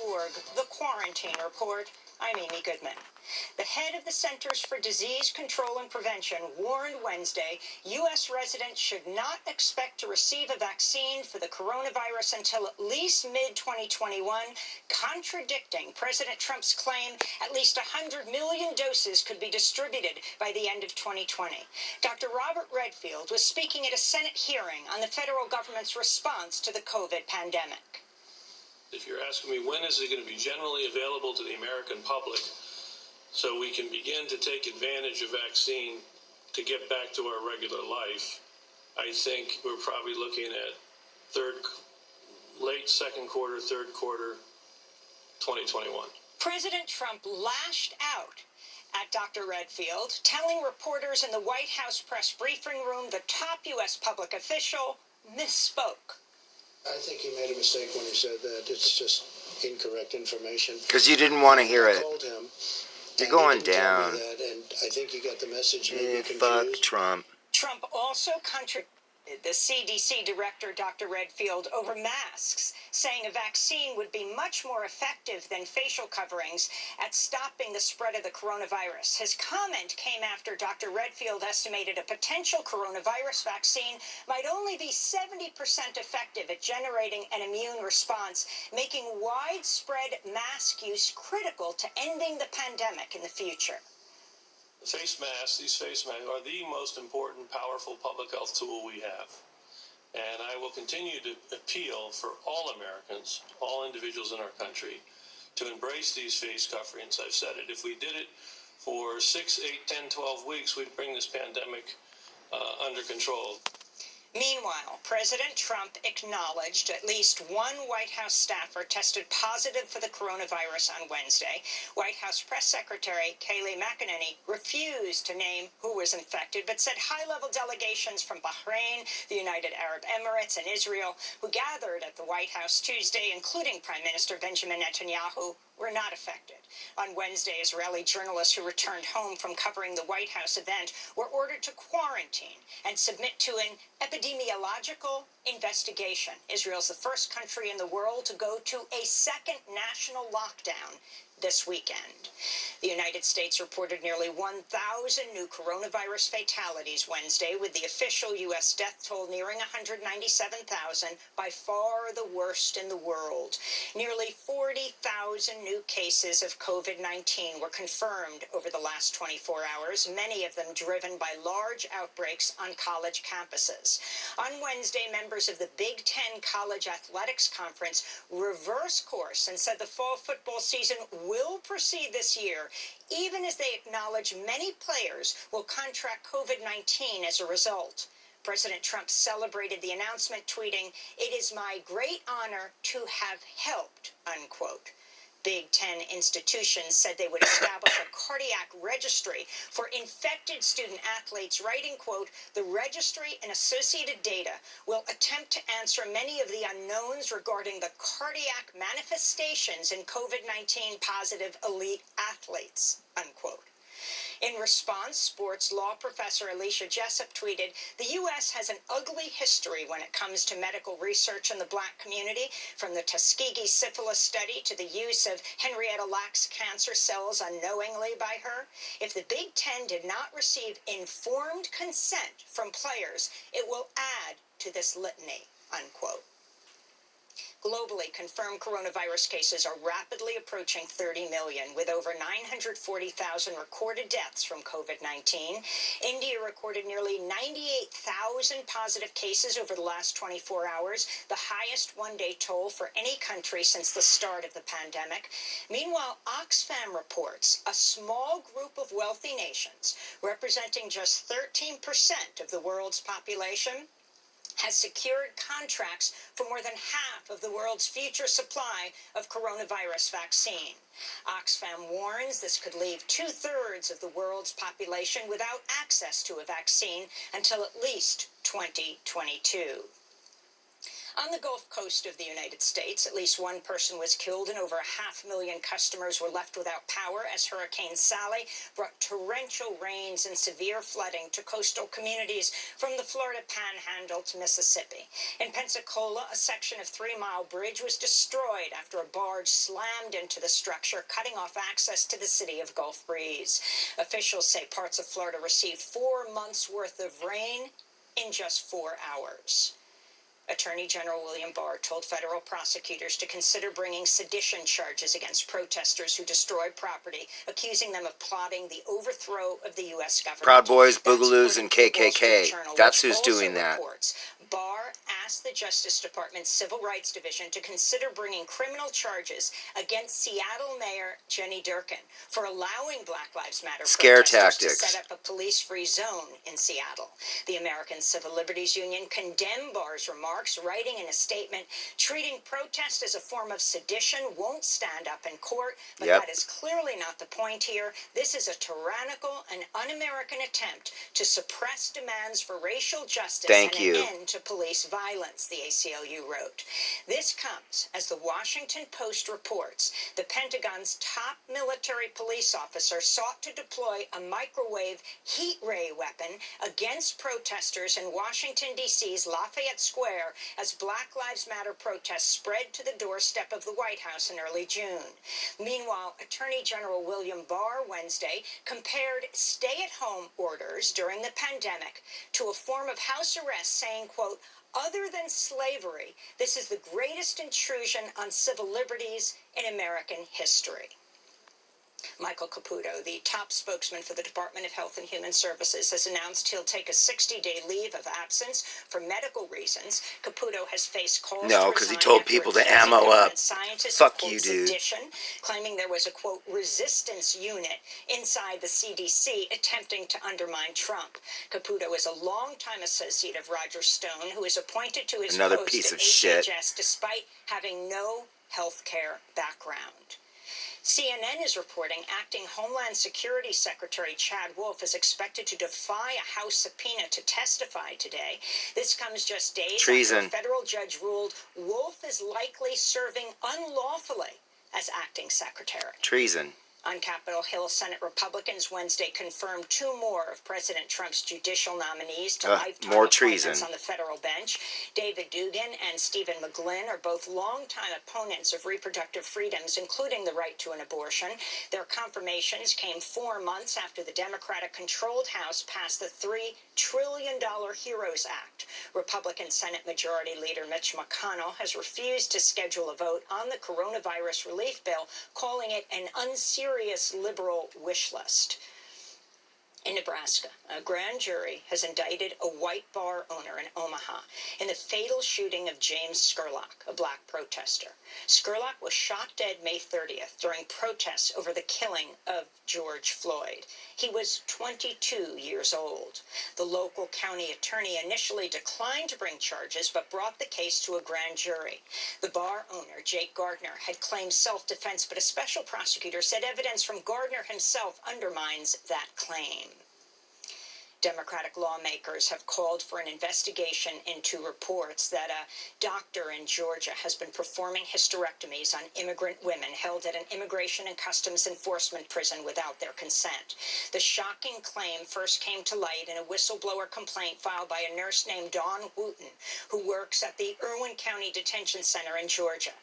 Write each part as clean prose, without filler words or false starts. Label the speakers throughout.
Speaker 1: Org, The Quarantine Report. I'm Amy Goodman. The head of the Centers for Disease Control and Prevention warned Wednesday U.S. residents should not expect to receive a vaccine for the coronavirus until at least mid-2021, contradicting President Trump's claim at least 100 million doses could be distributed by the end of 2020. Dr. Robert Redfield was speaking at a Senate hearing on the federal government's response to the COVID pandemic.
Speaker 2: If you're asking me when is it going to be generally available to the American public so we can begin to take advantage of vaccine to get back to our regular life, I think we're probably looking at late second quarter, third quarter, 2021.
Speaker 1: President Trump lashed out at Dr. Redfield, telling reporters in the White House press briefing room the top U.S. public official misspoke.
Speaker 3: I think he made a mistake when he said that. It's just incorrect information.
Speaker 4: Because you didn't want to hear it.
Speaker 3: I told him.
Speaker 4: You're going down.
Speaker 3: That, and I think you got the message.
Speaker 4: Yeah, fuck Trump.
Speaker 1: Trump also contradicted the CDC director, Dr. Redfield, over masks, saying a vaccine would be much more effective than facial coverings at stopping the spread of the coronavirus. His comment came after Dr. Redfield estimated a potential coronavirus vaccine might only be 70% effective at generating an immune response, making widespread mask use critical to ending the pandemic in the future.
Speaker 2: Face masks, these face masks are the most important, powerful public health tool we have. And I will continue to appeal for all Americans, all individuals in our country, to embrace these face coverings. I've said it. If we did it for 6, 8, 10, 12 weeks, we'd bring this pandemic under control.
Speaker 1: Meanwhile, President Trump acknowledged at least one White House staffer tested positive for the coronavirus on Wednesday. White House Press Secretary Kayleigh McEnany refused to name who was infected, but said high-level delegations from Bahrain, the United Arab Emirates, and Israel, who gathered at the White House Tuesday, including Prime Minister Benjamin Netanyahu, were not affected. On Wednesday, Israeli journalists who returned home from covering the White House event were ordered to quarantine and submit to an epidemiological investigation. Israel's the first country in the world to go to a second national lockdown this weekend. The United States reported nearly 1,000 new coronavirus fatalities Wednesday, with the official U.S. death toll nearing 197,000, by far the worst in the world. Nearly 40,000 new cases of COVID-19 were confirmed over the last 24 hours, many of them driven by large outbreaks on college campuses. On Wednesday, members of the Big Ten College Athletics Conference reversed course and said the fall football season will proceed this year, even as they acknowledge many players will contract COVID-19 as a result. President Trump celebrated the announcement, tweeting, "It is my great honor to have helped," unquote. Big Ten institutions said they would establish a cardiac registry for infected student athletes, writing, quote, "The registry and associated data will attempt to answer many of the unknowns regarding the cardiac manifestations in COVID-19 positive elite athletes," unquote. In response, sports law professor Alicia Jessup tweeted, "The U.S. has an ugly history when it comes to medical research in the Black community, from the Tuskegee syphilis study to the use of Henrietta Lacks cancer cells unknowingly by her. If the Big Ten did not receive informed consent from players, it will add to this litany," unquote. Globally, confirmed coronavirus cases are rapidly approaching 30 million, with over 940,000 recorded deaths from COVID-19. India recorded nearly 98,000 positive cases over the last 24 hours, the highest one-day toll for any country since the start of the pandemic. Meanwhile, Oxfam reports a small group of wealthy nations, representing just 13% of the world's population, has secured contracts for more than half of the world's future supply of coronavirus vaccine. Oxfam warns this could leave 2/3 of the world's population without access to a vaccine until at least 2022. On the Gulf Coast of the United States, at least one person was killed and over 500,000 customers were left without power as Hurricane Sally brought torrential rains and severe flooding to coastal communities from the Florida Panhandle to Mississippi. In Pensacola, a section of 3 Mile Bridge was destroyed after a barge slammed into the structure, cutting off access to the city of Gulf Breeze. Officials say parts of Florida received 4 months' worth of rain in just 4 hours. Attorney General William Barr told federal prosecutors to consider bringing sedition charges against protesters who destroyed property, accusing them of plotting the overthrow of the U.S. government.
Speaker 4: Proud Boys,
Speaker 1: That's
Speaker 4: Boogaloos, and
Speaker 1: according to the Wall Street
Speaker 4: KKK.
Speaker 1: Journal,
Speaker 4: That's
Speaker 1: which
Speaker 4: who's doing
Speaker 1: also
Speaker 4: that.
Speaker 1: reports Barr asked the Justice Department's Civil Rights Division to consider bringing criminal charges against Seattle Mayor Jenny Durkan for allowing Black Lives Matter
Speaker 4: Scare
Speaker 1: protesters
Speaker 4: tactics.
Speaker 1: to set up a police-free zone in Seattle. The American Civil Liberties Union condemned Barr's remarks, writing in a statement, treating protest as a form of sedition won't stand up in court, but that is clearly not the point here. This is a tyrannical and un-American attempt to suppress demands for racial justice and an end to police violence, the ACLU wrote. This comes as the Washington Post reports the Pentagon's top military police officer sought to deploy a microwave heat ray weapon against protesters in Washington, D.C.'s Lafayette Square as Black Lives Matter protests spread to the doorstep of the White House in early June. Meanwhile, Attorney General William Barr Wednesday compared stay-at-home orders during the pandemic to a form of house arrest, saying, quote, "Other than slavery, this is the greatest intrusion on civil liberties in American history." Michael Caputo, the top spokesman for the Department of Health and Human Services, has announced he'll take a 60-day leave of absence for medical reasons. Caputo has faced calls
Speaker 4: No, because he told people to ammo up. Fuck you, dude.
Speaker 1: Sedition, claiming there was a, quote, resistance unit inside the CDC attempting to undermine Trump. Caputo is a longtime associate of Roger Stone, who is appointed to his
Speaker 4: Another
Speaker 1: post
Speaker 4: piece
Speaker 1: at
Speaker 4: of shit.
Speaker 1: HHS despite having no health care background. CNN is reporting acting Homeland Security Secretary Chad Wolf is expected to defy a House subpoena to testify today. This comes just days
Speaker 4: Treason.
Speaker 1: after a federal judge ruled Wolf is likely serving unlawfully as acting secretary.
Speaker 4: Treason.
Speaker 1: On Capitol Hill, Senate Republicans Wednesday confirmed 2 more of President Trump's judicial nominees to lifetime
Speaker 4: more
Speaker 1: appointments
Speaker 4: treason
Speaker 1: on the federal bench. David Dugan and Stephen McGlynn are both longtime opponents of reproductive freedoms, including the right to an abortion. Their confirmations came 4 months after the Democratic-controlled House passed the $3 trillion HEROES Act. Republican Senate Majority Leader Mitch McConnell has refused to schedule a vote on the coronavirus relief bill, calling it an unserious liberal wish list. In Nebraska, a grand jury has indicted a white bar owner in Omaha in the fatal shooting of James Scurlock, a black protester. Scurlock was shot dead May 30th during protests over the killing of George Floyd. He was 22 years old. The local county attorney initially declined to bring charges, but brought the case to a grand jury. The bar owner, Jake Gardner, had claimed self-defense, but a special prosecutor said evidence from Gardner himself undermines that claim. Democratic lawmakers have called for an investigation into reports that a doctor in Georgia has been performing hysterectomies on immigrant women held at an Immigration and Customs Enforcement prison without their consent. The shocking claim first came to light in a whistleblower complaint filed by a nurse named Dawn Wooten, who works at the Irwin County Detention Center in Georgia.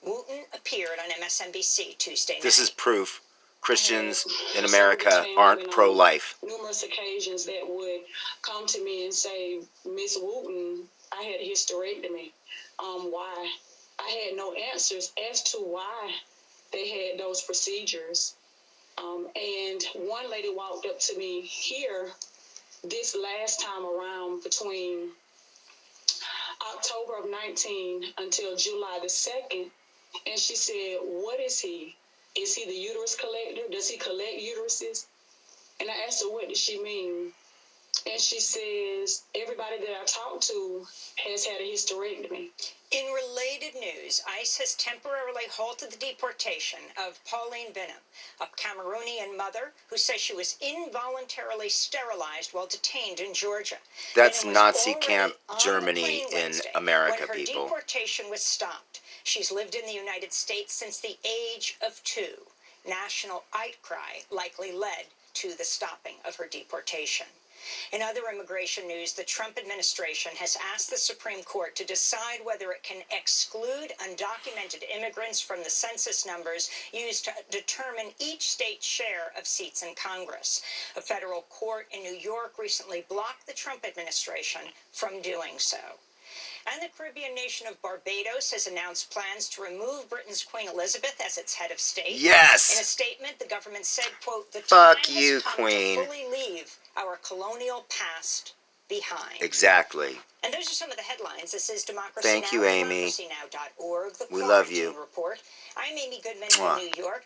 Speaker 1: Wooten appeared on MSNBC Tuesday night.
Speaker 4: This is proof Christians in America aren't pro-life.
Speaker 5: Numerous occasions that would come to me and say, Miss Wooten, I had a hysterectomy. Why? I had no answers as to why they had those procedures. And one lady walked up to me here this last time around between October of 19 until July the 2nd. And she said, what is he? Is he the uterus collector? Does he collect uteruses? And I asked her, what does she mean? And she says everybody that I talked to has had a hysterectomy.
Speaker 1: In related news, ICE has temporarily halted the deportation of Pauline Bingham, a Cameroonian mother who says she was involuntarily sterilized while detained in Georgia.
Speaker 4: That's
Speaker 1: Bingham was
Speaker 4: Nazi
Speaker 1: already
Speaker 4: camp
Speaker 1: on the
Speaker 4: Germany
Speaker 1: plane
Speaker 4: in
Speaker 1: Wednesday
Speaker 4: America,
Speaker 1: when her
Speaker 4: people.
Speaker 1: deportation was stopped. She's lived in the United States since the age of 2. National outcry likely led to the stopping of her deportation. In other immigration news, the Trump administration has asked the Supreme Court to decide whether it can exclude undocumented immigrants from the census numbers used to determine each state's share of seats in Congress. A federal court in New York recently blocked the Trump administration from doing so. And the Caribbean nation of Barbados has announced plans to remove Britain's Queen Elizabeth as its head of state.
Speaker 4: Yes!
Speaker 1: In a statement, the government said, quote, "The
Speaker 4: Fuck
Speaker 1: time
Speaker 4: you,
Speaker 1: has come
Speaker 4: Queen."
Speaker 1: to fully leave our colonial past behind."
Speaker 4: Exactly.
Speaker 1: And those are some of the headlines. This is Democracy
Speaker 4: Thank
Speaker 1: Now!
Speaker 4: you, Amy.
Speaker 1: DemocracyNow.org, the
Speaker 4: We love
Speaker 1: Quarantine
Speaker 4: you.
Speaker 1: Report. I'm Amy Goodman
Speaker 4: Mwah.
Speaker 1: in New York.